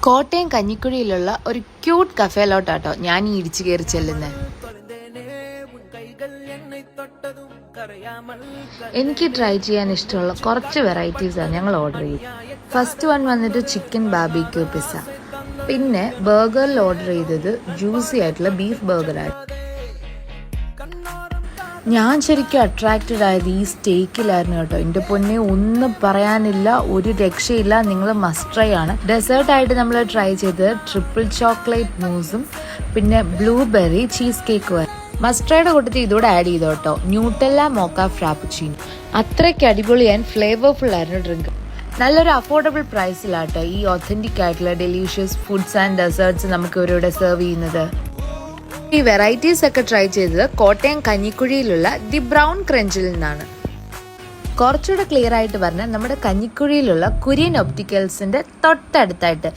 കോട്ടയം കഞ്ഞിക്കുഴിയിലുള്ള ഒരു ക്യൂട്ട് കഫേലോട്ടാട്ടോ ഞാൻ ഈ ഇടിച്ചു കയറി ചെല്ലുന്നത്. എനിക്ക് ട്രൈ ചെയ്യാൻ ഇഷ്ടമുള്ള കുറച്ച് വെറൈറ്റീസാണ് ഞങ്ങൾ ഓർഡർ ചെയ്തത്. ഫസ്റ്റ് വൺ വന്നിട്ട് ചിക്കൻ ബാർബിക്യൂ പിസ്സ, പിന്നെ ബർഗറിൽ ഓർഡർ ചെയ്തത് ജ്യൂസി ആയിട്ടുള്ള ബീഫ് ബർഗറായിരുന്നു. ഞാൻ ശരിക്കും അട്രാക്റ്റഡ് ആയത് ഈ സ്റ്റേക്കിലായിരുന്നു കേട്ടോ. എൻ്റെ പൊന്നെ ഒന്നും പറയാനില്ല, ഒരു രക്ഷയില്ല, നിങ്ങൾ മസ്റ്റ് ട്രൈ ആണ്. ഡെസേർട്ടായിട്ട് നമ്മൾ ട്രൈ ചെയ്തത് ട്രിപ്പിൾ ചോക്ലേറ്റ് മൂസും പിന്നെ ബ്ലൂബെറി ചീസ് കേക്ക്. മസ്റ്റ് ട്രൈയുടെ കൂട്ടത്തിൽ ഇതോടെ ആഡ് ചെയ്തോ കേട്ടോ ന്യൂട്ടെല്ല മോക്ക ഫ്രാപ്പുച്ചീനോ. അത്രയ്ക്ക് അടിപൊളി ആൻഡ് ഫ്ലേവർഫുൾ ആയിരുന്നു ഡ്രിങ്ക്. നല്ലൊരു അഫോർഡബിൾ പ്രൈസിലാട്ടോ ഈ ഒത്തന്റിക് ആയിട്ടുള്ള ഡെലീഷ്യസ് ഫുഡ്സ് ആൻഡ് ഡെസേർട്ട്സ് നമുക്ക് ഇവരിവിടെ സെർവ് ചെയ്യുന്നത്. ഈ വെറൈറ്റീസ് ഒക്കെ ട്രൈ ചെയ്തത് കോട്ടയം കഞ്ഞിക്കുഴിയിലുള്ള ദി ബ്രൗൺ ക്രഞ്ചിൽ നിന്നാണ്. കുറച്ചുകൂടെ ക്ലിയർ ആയിട്ട് പറഞ്ഞാൽ നമ്മുടെ കഞ്ഞിക്കുഴിയിലുള്ള കുര്യൻ ഒപ്റ്റിക്കൽസിന്റെ തൊട്ടടുത്തായിട്ട്